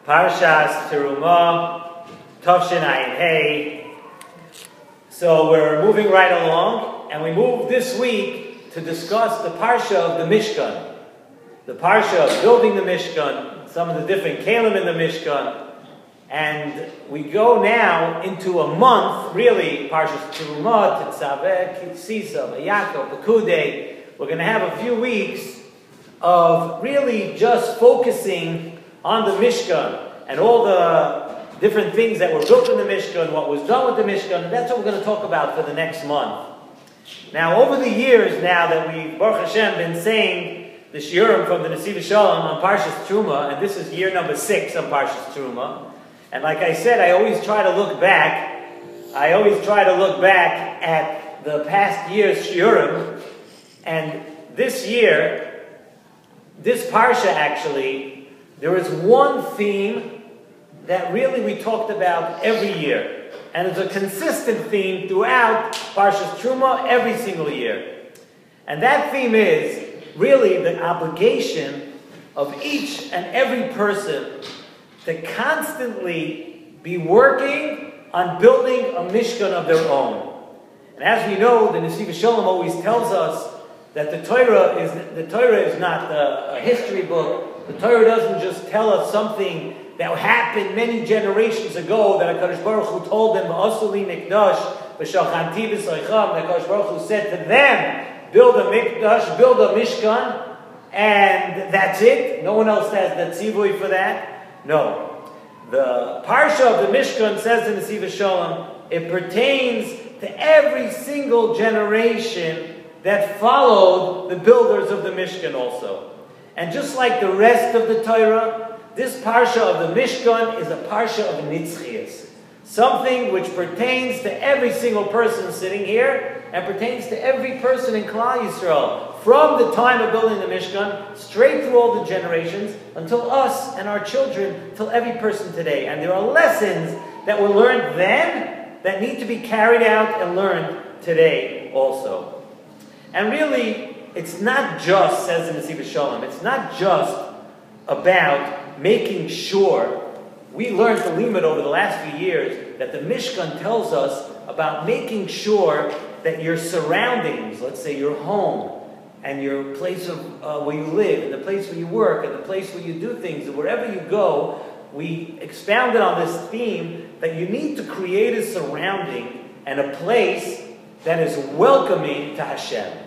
Parshas Terumah, Tavshin Ayin Hey. So we're moving right along, and we move this week to discuss the Parsha of the Mishkan. The Parsha of building the Mishkan, some of the different Kalim in the Mishkan. And we go now into a month, really, Parshas Terumah, Tetzaveh, Kitzisa, Vayakov, Pekudei. We're going to have a few weeks of really just focusing on the Mishkan and all the different things that were built in the Mishkan, what was done with the Mishkan, and that's what we're going to talk about for the next month. Now, over the years now that we've, Baruch Hashem, been saying the Shiurim from the Nesivos Shalom on Parshas Terumah, and this is year number 6 on Parshas Terumah, and like I said, I always try to look back at the past year's Shiurim, and this year, this Parsha actually, there is one theme that really we talked about every year. And it's a consistent theme throughout Parshas Terumah every single year. And that theme is really the obligation of each and every person to constantly be working on building a Mishkan of their own. And as we know, the Nesivos Shalom always tells us that the Torah is not a history book. The Torah doesn't just tell us something that happened many generations ago that HaKadosh Baruch Hu told them, V'asuli mikdash, v'shachanti b'soicham, that HaKadosh Baruch Hu said to them, build a mikdash, build a mishkan, and that's it. No one else has that tzivui for that. No. The Parsha of the Mishkan says in the Nesivos Shalom, it pertains to every single generation that followed the builders of the Mishkan also. And just like the rest of the Torah, this Parsha of the Mishkan is a Parsha of Nitzchias. Something which pertains to every single person sitting here and pertains to every person in Klal Yisrael. From the time of building the Mishkan, straight through all the generations, until us and our children, till every person today. And there are lessons that were learned then that need to be carried out and learned today also. And really, it's not just, says in the Nesivos Shalom, it's not just about making sure. We learned the limud over the last few years that the Mishkan tells us about making sure that your surroundings, let's say your home, and your place of where you live, and the place where you work, and the place where you do things, and wherever you go, we expounded on this theme that you need to create a surrounding and a place that is welcoming to Hashem.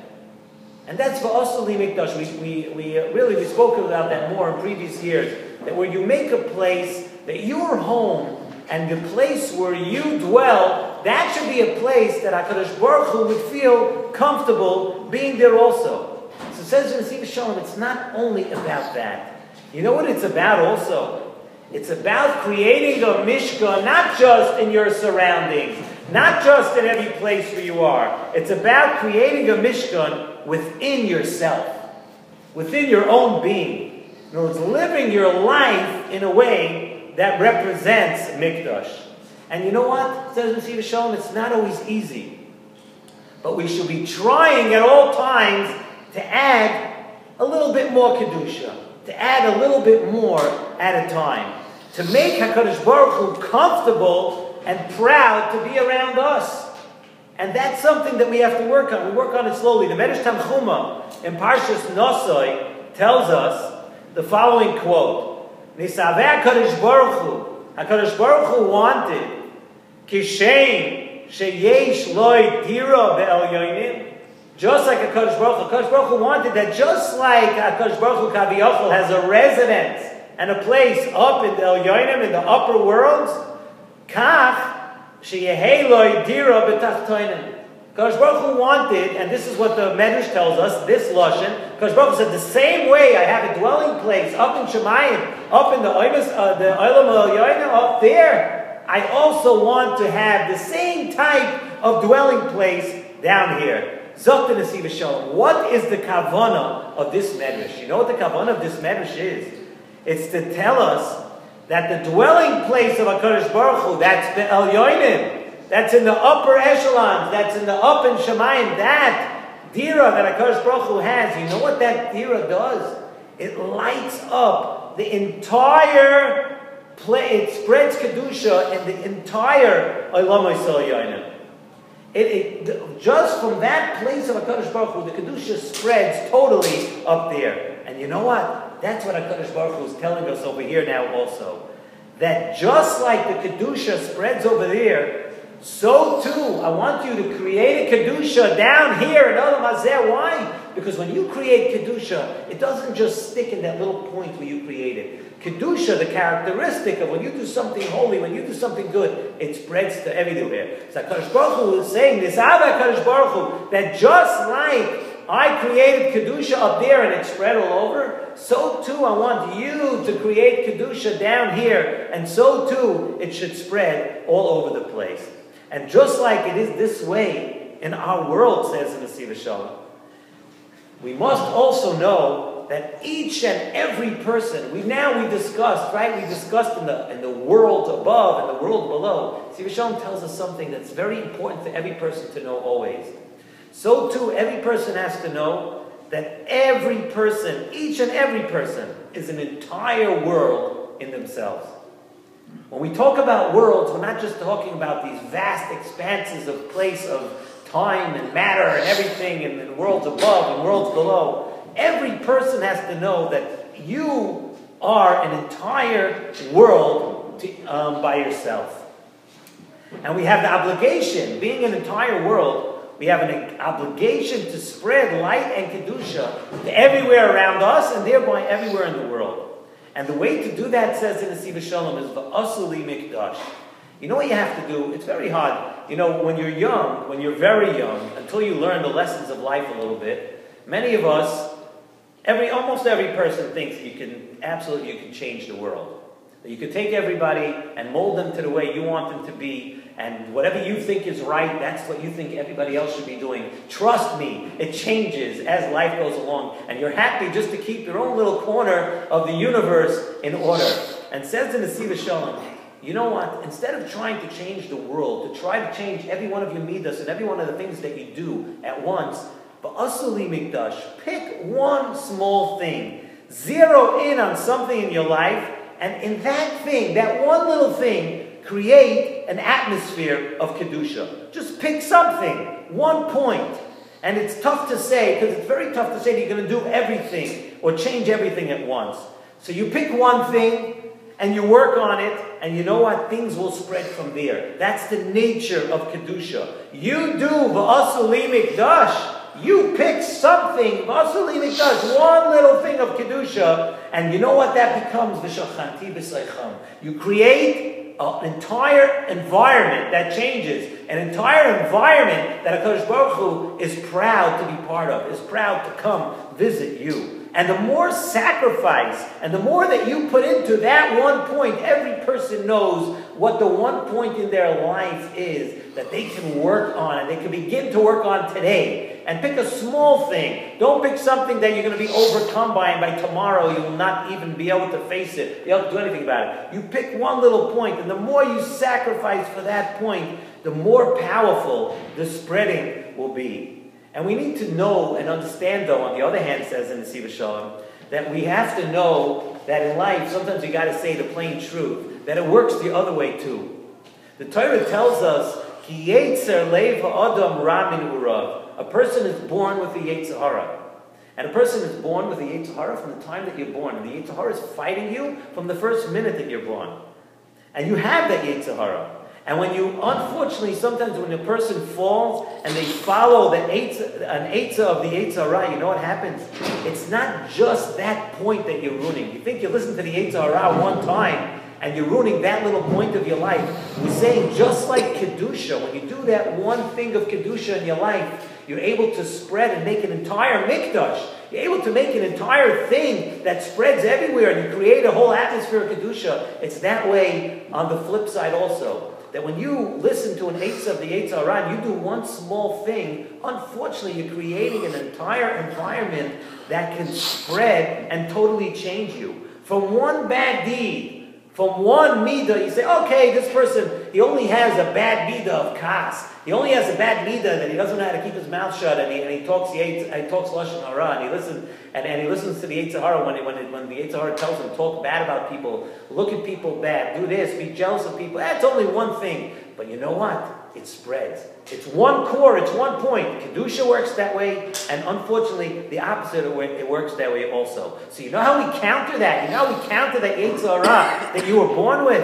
And that's for us, Li Mikdash. We spoke about that more in previous years. That where you make a place, that your home and the place where you dwell, that should be a place that HaKadosh Baruch Hu would feel comfortable being there also. So it says in the Nesivos Shalom, it's not only about that. You know what it's about also? It's about creating a Mishkan, not just in your surroundings, not just in every place where you are. It's about creating a Mishkan within yourself, within your own being. In other words, living your life in a way that represents Mikdash. And you know what? It says in Nesivos Shalom, it's not always easy. But we should be trying at all times to add a little bit more Kedusha, to add a little bit more at a time, to make HaKadosh Baruch Hu comfortable and proud to be around us. And that's something that we have to work on. We work on it slowly. The Medrash Tanchuma in Parshas Nosoi tells us the following quote: Nisaveh HaKadosh Baruch Hu. HaKadosh Baruch Hu wanted kishem sheyesh loy dira be'elyonim. Just like HaKadosh Baruch Hu wanted that. Just like HaKadosh Baruch Hu Kaviyachol has a residence and a place up in the Elyonim, in the upper worlds, kach sheyehei loy dira betachtonim. HaKadosh Baruch Hu wanted, and this is what the Medrash tells us, this lashon. HaKadosh Baruch Hu said, the same way I have a dwelling place up in Shemayim, up in the Olam Elyonim, up there, I also want to have the same type of dwelling place down here. Zok the Nesivos Shalom. What is the kavanah of this Medrash? You know what the kavanah of this Medrash is? It's to tell us that the dwelling place of HaKadosh Baruch Hu, that's the Elyonim, that's in the upper echelons, that's in the up in Shemayim, that dira that HaKadosh Baruch Hu has, you know what that dira does? It lights up the entire it spreads Kedusha in the entire Olam Yisrael Yonim. Just from that place of HaKadosh Baruch Hu, the Kedusha spreads totally up there. And you know what? That's what HaKadosh Baruch Hu is telling us over here now also. That just like the Kedusha spreads over there, so too, I want you to create a Kedusha down here in Olam Hazeh. Why? Because when you create Kedusha, it doesn't just stick in that little point where you create it. Kedusha, the characteristic of when you do something holy, when you do something good, it spreads to everywhere. So HaKadosh Baruch Hu is saying this, HaKadosh Baruch Hu, that just like I created Kedusha up there and it spread all over, so too I want you to create Kedusha down here, and so too it should spread all over the place. And just like it is this way in our world, says the Nesivos Shalom, we must also know that each and every person, we discussed, right? We discussed in the world above and the world below. Nesivos Shalom tells us something that's very important for every person to know always. So too, every person has to know that every person, each and every person, is an entire world in themselves. When we talk about worlds, we're not just talking about these vast expanses of place of time and matter and everything, and worlds above and worlds below. Every person has to know that you are an entire world by yourself. And we have the obligation, being an entire world, we have an obligation to spread light and Kedusha to everywhere around us and thereby everywhere in the world. And the way to do that, says in the Nesivos Shalom, is v'asuli mikdash. You know what you have to do? It's very hard. You know, when you're young, when you're very young, until you learn the lessons of life a little bit, many of us, almost every person thinks you can change the world. That you could take everybody and mold them to the way you want them to be, and whatever you think is right, that's what you think everybody else should be doing. Trust me, it changes as life goes along, and you're happy just to keep your own little corner of the universe in order. And says in the Nesivos Shalom, you know what? Instead of trying to change the world, to try to change every one of your midas and every one of the things that you do at once, but asuli mikdash, pick one small thing, zero in on something in your life, and in that thing, that one little thing, create an atmosphere of Kedusha. Just pick something, one point. And it's tough to say, because it's very tough to say that you're going to do everything or change everything at once. So you pick one thing, and you work on it, and you know what? Things will spread from there. That's the nature of Kedusha. You do v'asuli mikdash. You pick something, v'asuli mikdash, one little thing of Kedusha, and you know what that becomes? V'shachanti b'saycham. You create an entire environment that changes, an entire environment that HaKadosh Baruch Hu is proud to be part of, is proud to come visit you. And the more sacrifice, and the more that you put into that one point, every person knows what the one point in their life is that they can work on, and they can begin to work on today. And pick a small thing. Don't pick something that you're going to be overcome by, and by tomorrow you will not even be able to face it, be able to do anything about it. You pick one little point, and the more you sacrifice for that point, the more powerful the spreading will be. And we need to know and understand, though, on the other hand, says in the Nesivos Shalom, that we have to know that in life, sometimes you got to say the plain truth, that it works the other way too. The Torah tells us, Ki yetzer lev ha'adam ra min urav. A person is born with the Yetzer Hara. And a person is born with the Yetzer Hara from the time that you're born. And the Yetzer Hara is fighting you from the first minute that you're born. And you have that Yetzer Hara. And when you, unfortunately, sometimes when a person falls and they follow an eitzah of the Yetzer Hara, you know what happens? It's not just that point that you're ruining. You think you listen to the Yetzer Hara one time and you're ruining that little point of your life. We're saying just like Kedusha, when you do that one thing of Kedusha in your life, you're able to spread and make an entire mikdash. You're able to make an entire thing that spreads everywhere, and you create a whole atmosphere of Kedusha. It's that way on the flip side also. That when you listen to an eitzah of the Yetzer Hara and you do one small thing, unfortunately you're creating an entire environment that can spread and totally change you. From one bad deed, From one midah, you say, okay, this person, he only has a bad midah of kas. He only has a bad midah that he doesn't know how to keep his mouth shut, and he talks lashon hara, and he listens to the Yetzer Hara when the Yetzer Hara tells him talk bad about people, look at people bad, do this, be jealous of people. That's only one thing, but you know what? It spreads. It's one core. It's one point. Kedusha works that way, and unfortunately, the opposite of it works that way also. So you know how we counter that? You know how we counter that Yetzer Hara that you were born with?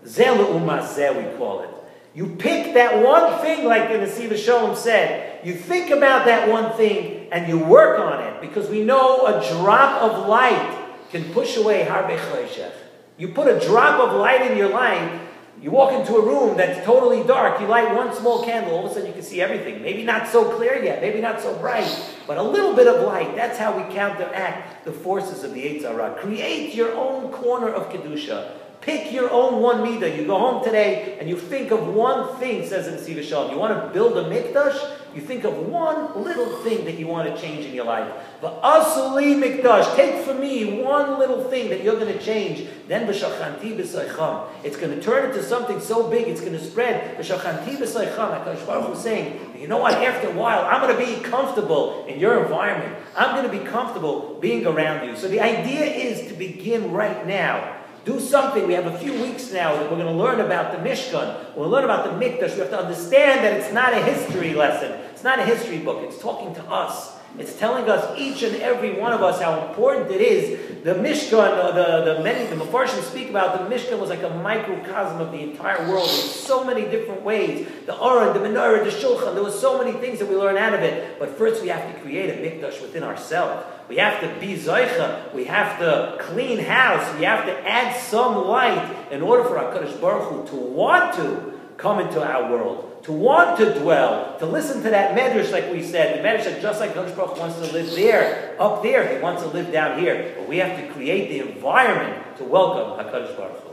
Zeh le'umah zeh, we call it. You pick that one thing, like the Nesivos Shalom said. You think about that one thing, and you work on it, because we know a drop of light can push away harbe choshech. You put a drop of light in your life. You walk into a room that's totally dark, you light one small candle, all of a sudden you can see everything. Maybe not so clear yet, maybe not so bright, but a little bit of light. That's how we counteract the forces of the Yetzer Hara. Create your own corner of Kedusha. Pick your own one midah. You go home today and you think of one thing, says in Nesivos Shalom. You want to build a mikdash? You think of one little thing that you want to change in your life. V'asuli mikdash. Take for me one little thing that you're going to change. Then v'shachanti b'saycham. It's going to turn into something so big, it's going to spread. V'shachanti b'saycham. HaKadosh Baruch Hu is saying, you know what? After a while, I'm going to be comfortable in your environment. I'm going to be comfortable being around you. So the idea is to begin right now. Do something. We have a few weeks now that we're going to learn about the Mishkan. We'll learn about the Mikdash. We have to understand that it's not a history lesson. It's not a history book. It's talking to us. It's telling us, each and every one of us, how important it is. The Mishkan, the Mefarshim speak about the Mishkan was like a microcosm of the entire world in so many different ways. The Aron, the Menorah, the Shulchan, there were so many things that we learn out of it. But first we have to create a Mikdash within ourselves. We have to be Zoicha. We have to clean house. We have to add some light in order for HaKadosh Baruch Hu to want to come into our world, to want to dwell, to listen to that medrash, like we said. The medrash that just like HaKadosh Baruch Hu wants to live there, up there, he wants to live down here. But we have to create the environment to welcome HaKadosh Baruch Hu.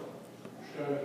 Sure.